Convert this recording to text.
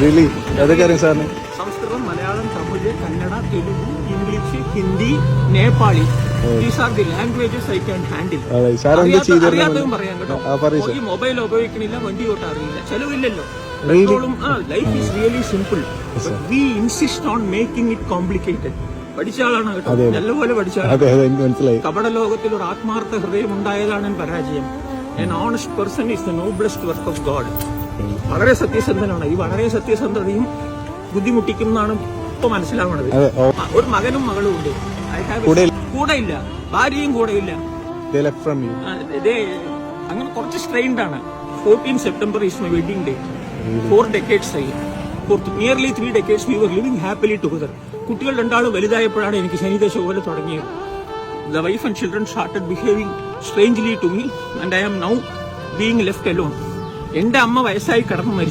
Really അതൊക്കെ അറിയാം സാറിന്. Samskritam, Malayalam, Tamil, Kannada, Telugu, English, Hindi, Nepali. These are the languages I can handle. അറിയാത്തതും പറയാം കേട്ടോ. ഈ മൊബൈൽ ഉപയോഗിക്കണില്ല, വണ്ടി ഓട്ടം അറിയില്ല, ചെലവില്ലല്ലോ. പെട്രോളും life is really simple. We insist on making it complicated. പഠിച്ച ആളാണ് കേട്ടോ, നല്ലപോലെ പഠിച്ച ആളാണ്. കപട ലോകത്തിൽ ഒരു ആത്മാർത്ഥ ഹൃദയം ഉണ്ടായതാണ് പരാജയം. An honest person is the noblest work of God. വളരെ സത്യസന്ധനാണ്. ഈ വളരെ സത്യസന്ധതയും ബുദ്ധിമുട്ടിക്കുന്നതാണ് ഇപ്പൊ മനസ്സിലാവുന്നത്. ഒരു മകനും മകളും ഉണ്ട്. കൂടെ ഇല്ല, ഭാര്യയും കൂടെ ഇല്ല. അങ്ങനെ കുറച്ച് സ്ട്രെയിൻഡ് ആണ്. 14 September is my wedding day. 4 decades ആയി. For nearly 3 decades we were living happily together. കുട്ടികൾ രണ്ടാളും വലുതായപ്പോഴാണ് എനിക്ക് ശനിദശ പോലെ തുടങ്ങിയത്. The wife and children started behaving strangely to me and I am now being left alone. എന്റെ അമ്മ വയസ്സായി കിടന്നു മരിച്ചു.